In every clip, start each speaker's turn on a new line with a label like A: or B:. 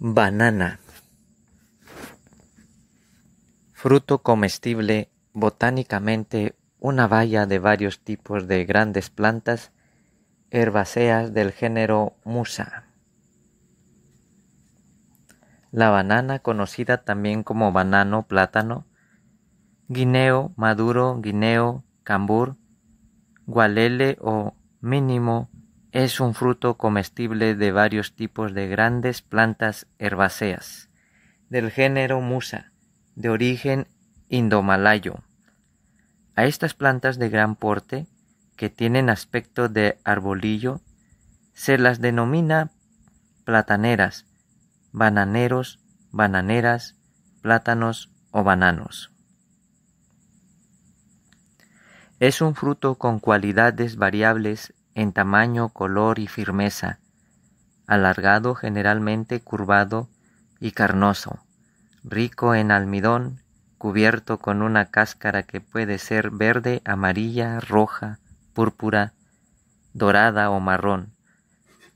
A: Banana. Fruto comestible, botánicamente una baya de varios tipos de grandes plantas herbáceas del género Musa. La banana, conocida también como banano, plátano, guineo, maduro, guineo, cambur, gualele o mínimo, es un fruto comestible de varios tipos de grandes plantas herbáceas del género Musa, de origen indomalayo. A estas plantas de gran porte, que tienen aspecto de arbolillo, se las denomina plataneras, bananeros, bananeras, plátanos o bananos. Es un fruto con cualidades variables en tamaño, color y firmeza, alargado, generalmente curvado y carnoso, rico en almidón, cubierto con una cáscara que puede ser verde, amarilla, roja, púrpura, dorada o marrón.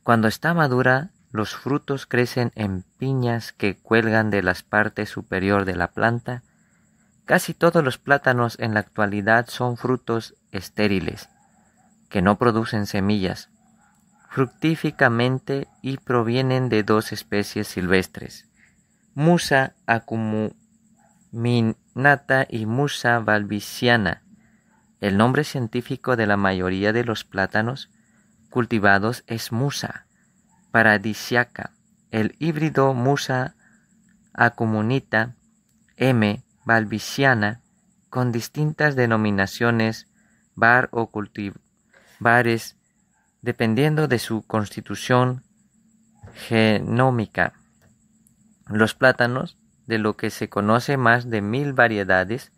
A: Cuando está madura, los frutos crecen en piñas que cuelgan de la parte superior de la planta. Casi todos los plátanos en la actualidad son frutos estériles, que no producen semillas, fructíficamente y provienen de dos especies silvestres, Musa acuminata y Musa balbisiana. El nombre científico de la mayoría de los plátanos cultivados es Musa paradisiaca. El híbrido Musa acuminata M. balbisiana, con distintas denominaciones var o cultivares, dependiendo de su constitución genómica. Los plátanos, de lo que se conoce más de 1000 variedades,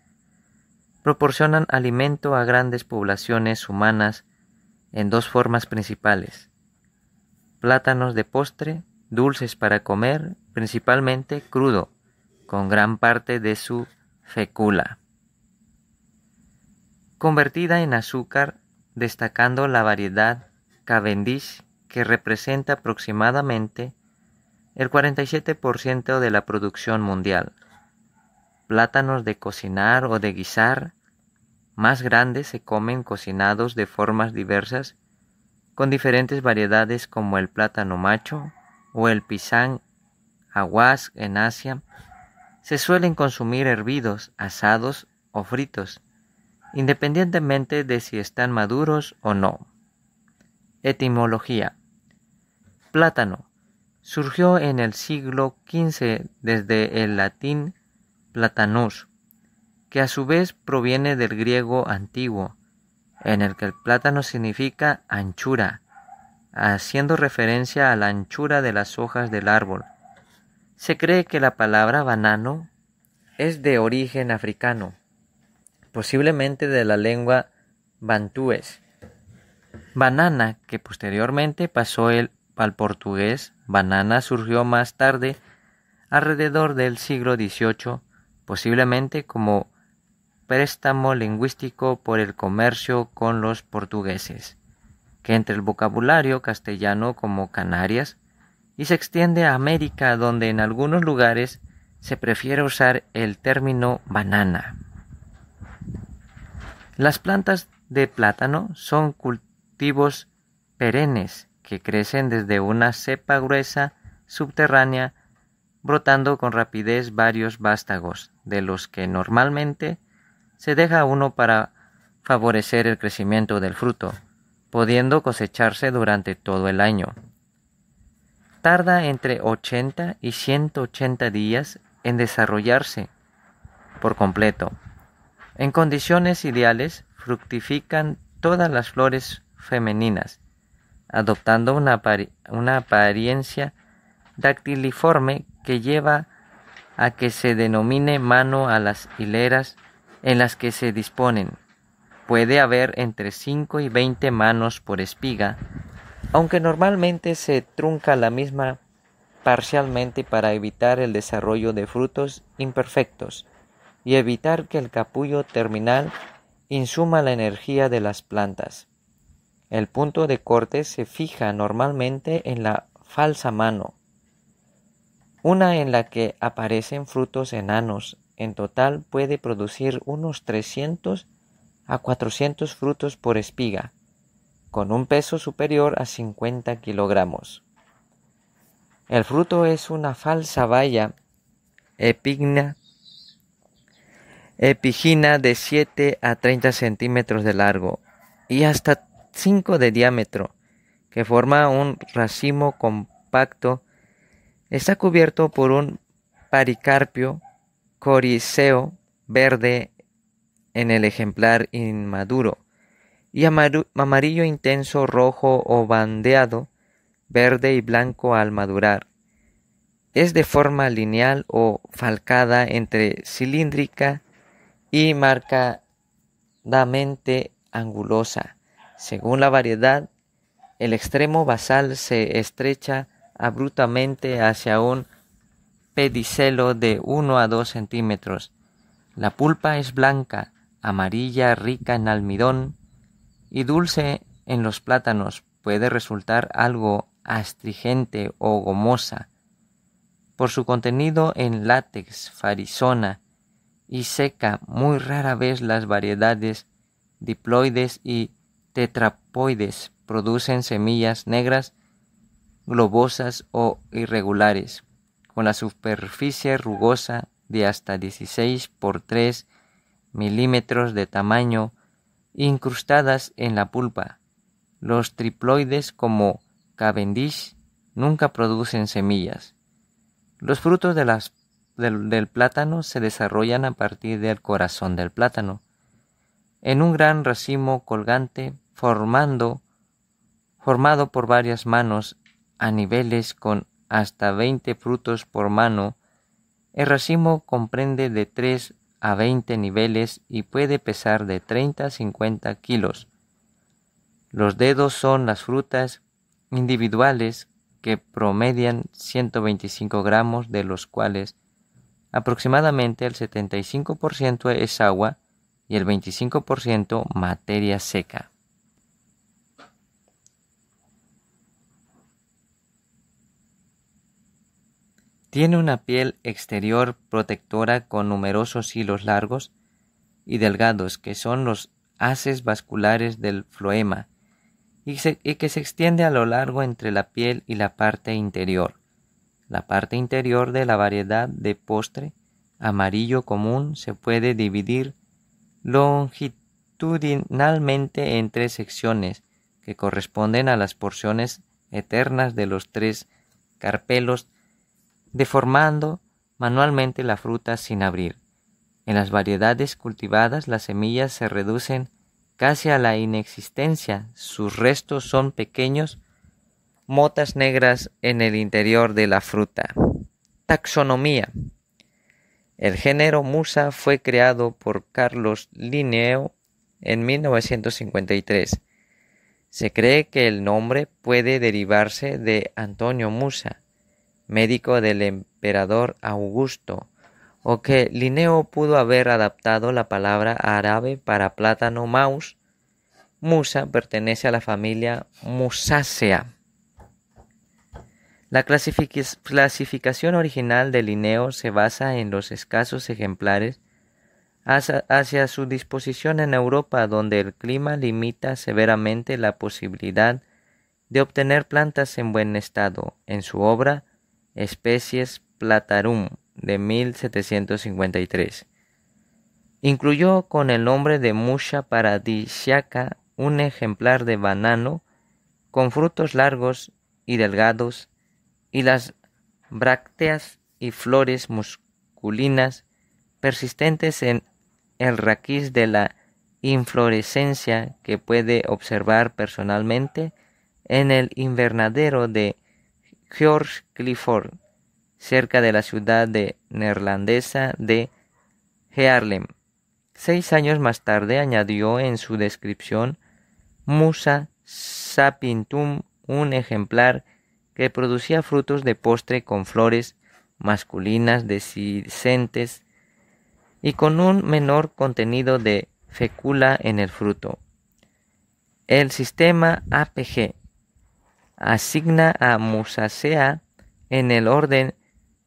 A: proporcionan alimento a grandes poblaciones humanas en dos formas principales: plátanos de postre, dulces para comer, principalmente crudo, con gran parte de su fécula convertida en azúcar, destacando la variedad Cavendish, que representa aproximadamente el 47% de la producción mundial. Plátanos de cocinar o de guisar, más grandes, se comen cocinados de formas diversas, con diferentes variedades como el plátano macho o el pisang aguas en Asia. Se suelen consumir hervidos, asados o fritos, independientemente de si están maduros o no. Etimología. Plátano. Surgió en el siglo XV desde el latín platanus, que a su vez proviene del griego antiguo, en el que el plátano significa anchura, haciendo referencia a la anchura de las hojas del árbol. Se cree que la palabra banano es de origen africano, posiblemente de la lengua bantúes. Banana, que posteriormente pasó al portugués. Banana surgió más tarde, alrededor del siglo XVIII, posiblemente como préstamo lingüístico por el comercio con los portugueses, que entre el vocabulario castellano como Canarias, y se extiende a América, donde en algunos lugares se prefiere usar el término banana. Las plantas de plátano son cultivos perennes que crecen desde una cepa gruesa subterránea, brotando con rapidez varios vástagos, de los que normalmente se deja uno para favorecer el crecimiento del fruto, pudiendo cosecharse durante todo el año. Tarda entre 80 y 180 días en desarrollarse por completo. En condiciones ideales, fructifican todas las flores femeninas, adoptando una apariencia dactiliforme que lleva a que se denomine mano a las hileras en las que se disponen. Puede haber entre 5 y 20 manos por espiga, aunque normalmente se trunca la misma parcialmente para evitar el desarrollo de frutos imperfectos y evitar que el capullo terminal insuma la energía de las plantas. El punto de corte se fija normalmente en la falsa mano. una en la que aparecen frutos enanos. En total puede producir unos 300 a 400 frutos por espiga, con un peso superior a 50 kilogramos. El fruto es una falsa baya epígina de 7 a 30 centímetros de largo y hasta 5 de diámetro, que forma un racimo compacto. Está cubierto por un pericarpio coriceo verde en el ejemplar inmaduro y amarillo intenso, rojo o bandeado, verde y blanco al madurar. Es de forma lineal o falcada entre cilíndrica y marcadamente angulosa. Según la variedad, el extremo basal se estrecha abruptamente hacia un pedicelo de 1 a 2 centímetros. La pulpa es blanca, amarilla, rica en almidón y dulce. En los plátanos puede resultar algo astringente o gomosa por su contenido en látex, farisona y seca. Muy rara vez las variedades diploides y tetrapoides producen semillas negras, globosas o irregulares, con la superficie rugosa de hasta 16 por 3 milímetros de tamaño, incrustadas en la pulpa. Los triploides, como Cavendish, nunca producen semillas. Los frutos del plátano se desarrollan a partir del corazón del plátano, en un gran racimo colgante formado por varias manos a niveles con hasta 20 frutos por mano. El racimo comprende de 3 a 20 niveles y puede pesar de 30 a 50 kilos. Los dedos son las frutas individuales que promedian 125 gramos, de los cuales aproximadamente el 75% es agua y el 25% materia seca. Tiene una piel exterior protectora con numerosos hilos largos y delgados que son los haces vasculares del floema y que se extiende a lo largo entre la piel y la parte interior. La parte interior de la variedad de postre amarillo común se puede dividir longitudinalmente en 3 secciones que corresponden a las porciones eternas de los 3 carpelos, deformando manualmente la fruta sin abrir. En las variedades cultivadas las semillas se reducen casi a la inexistencia. Sus restos son pequeños motas negras en el interior de la fruta. Taxonomía. El género Musa fue creado por Carlos Linneo en 1953. Se cree que el nombre puede derivarse de Antonio Musa, médico del emperador Augusto, o que Linneo pudo haber adaptado la palabra árabe para plátano maus. Musa pertenece a la familia Musaceae. La clasificación original de Linneo se basa en los escasos ejemplares hacia su disposición en Europa, donde el clima limita severamente la posibilidad de obtener plantas en buen estado. En su obra Species Platarum de 1753 incluyó con el nombre de Musha paradisiaca un ejemplar de banano con frutos largos y delgados y las brácteas y flores musculinas persistentes en el raquis de la inflorescencia que puede observar personalmente en el invernadero de George Clifford, cerca de la ciudad neerlandesa de Haarlem. 6 años más tarde añadió en su descripción Musa sapientum, un ejemplar que producía frutos de postre con flores masculinas dehiscentes y con un menor contenido de fécula en el fruto. El sistema APG asigna a Musaceae en el orden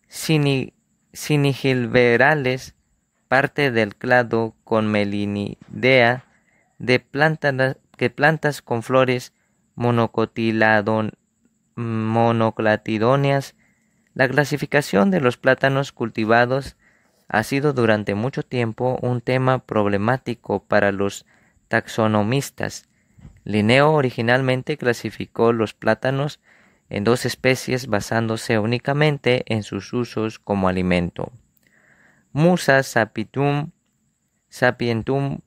A: sinigilberales, parte del clado con melinidea de plantas con flores monoclatidóneas. La clasificación de los plátanos cultivados ha sido durante mucho tiempo un tema problemático para los taxonomistas. Linneo originalmente clasificó los plátanos en dos especies basándose únicamente en sus usos como alimento. Musa sapientum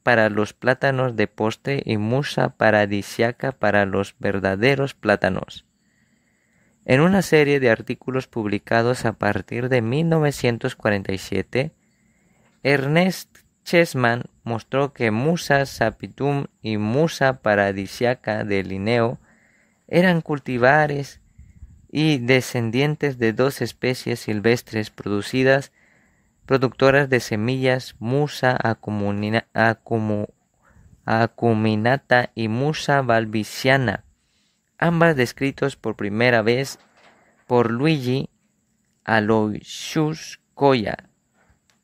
A: para los plátanos de postre y Musa paradisiaca para los verdaderos plátanos. En una serie de artículos publicados a partir de 1947, Ernest Chessman mostró que Musa sapientum y Musa paradisiaca de Linneo eran cultivares y descendientes de dos especies silvestres productoras de semillas, Musa acuminata y Musa balbisiana, ambas descritos por primera vez por Luigi Aloysius Colla.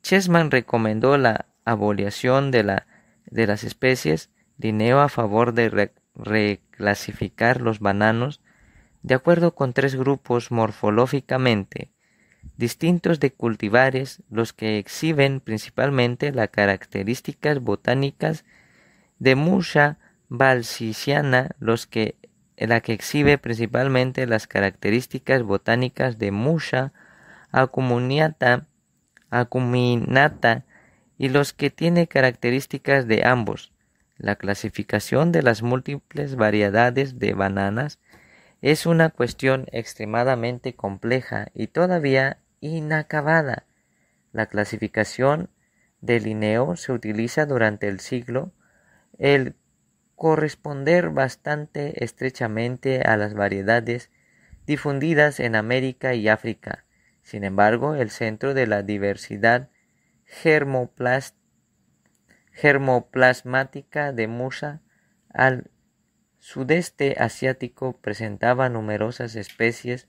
A: Chessman recomendó la abolición de las especies, Linneo a favor de reclasificar los bananos de acuerdo con tres grupos morfológicamente distintos de cultivares, los que exhiben principalmente las características botánicas de Musa balbisiana, la que exhibe principalmente las características botánicas de Musa acuminata y los que tiene características de ambos. La clasificación de las múltiples variedades de bananas es una cuestión extremadamente compleja y todavía inacabada. La clasificación de Linneo se utiliza durante el siglo el corresponder bastante estrechamente a las variedades difundidas en América y África. Sin embargo, el centro de la diversidad germoplasmática de Musa al sudeste asiático presentaba numerosas especies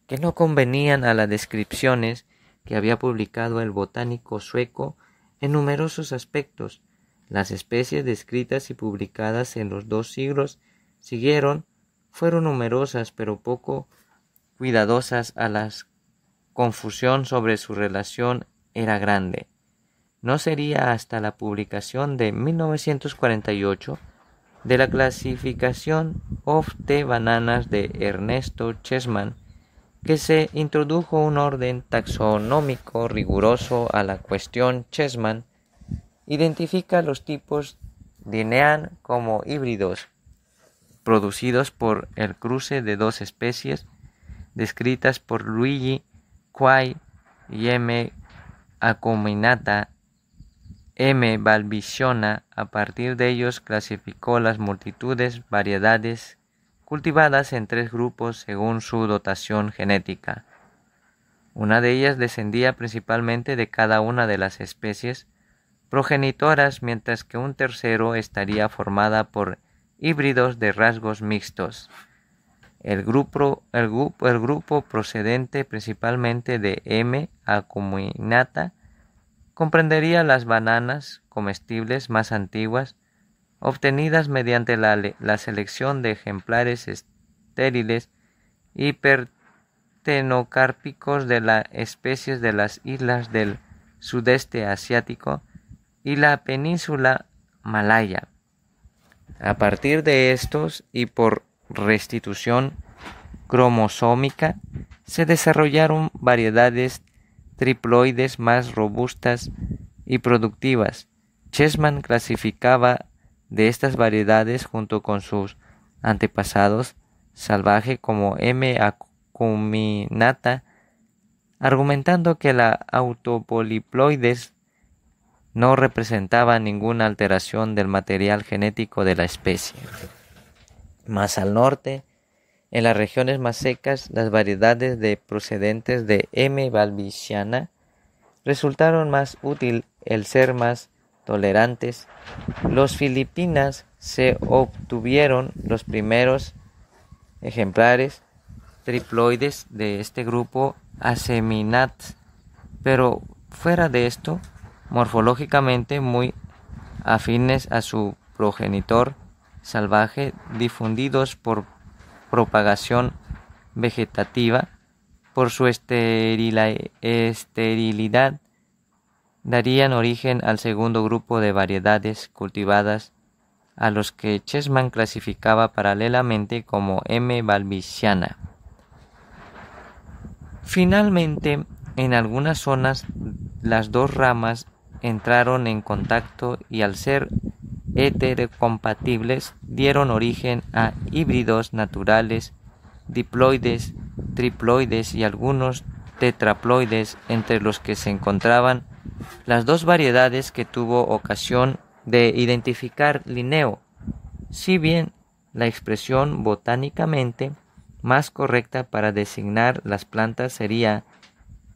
A: que no convenían a las descripciones que había publicado el botánico sueco en numerosos aspectos. Las especies descritas y publicadas en los 2 siglos siguieron fueron numerosas pero poco cuidadosas. A la confusión sobre su relación era grande. No sería hasta la publicación de 1948 de la clasificación of the bananas de Ernesto Chessman que se introdujo un orden taxonómico riguroso a la cuestión. Chessman identifica los tipos Linnean como híbridos producidos por el cruce de dos especies descritas por Luigi Quay y M. acuminata, M. balbisiana. A partir de ellos clasificó las multitudes variedades cultivadas en 3 grupos según su dotación genética. Una de ellas descendía principalmente de cada una de las especies progenitoras, mientras que un tercero estaría formada por híbridos de rasgos mixtos. El grupo procedente principalmente de M. acuminata comprendería las bananas comestibles más antiguas, obtenidas mediante la selección de ejemplares estériles y partenocárpicos de las especies de las islas del sudeste asiático y la península malaya. A partir de estos y por restitución cromosómica se desarrollaron variedades triploides más robustas y productivas. Chessman clasificaba de estas variedades junto con sus antepasados salvaje como M. acuminata, argumentando que la autopoliploides no representaba ninguna alteración del material genético de la especie. Más al norte, en las regiones más secas, las variedades procedentes de M. balbisiana resultaron más útil el ser más tolerantes. Los Filipinas se obtuvieron los primeros ejemplares triploides de este grupo Aseminath, pero fuera de esto, morfológicamente muy afines a su progenitor salvaje, difundidos por propagación vegetativa, por su esterilidad, darían origen al segundo grupo de variedades cultivadas, a los que Chessman clasificaba paralelamente como M. balbisiana. Finalmente, en algunas zonas, las dos ramas entraron en contacto y al ser heterocompatibles dieron origen a híbridos naturales, diploides, triploides y algunos tetraploides, entre los que se encontraban las dos variedades que tuvo ocasión de identificar Linneo, si bien la expresión botánicamente más correcta para designar las plantas sería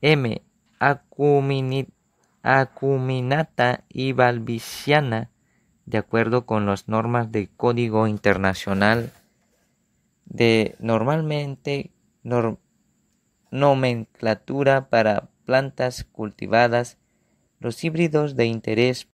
A: M. acuminata y balbisiana, de acuerdo con las normas del Código Internacional de nomenclatura para plantas cultivadas. Los híbridos de interés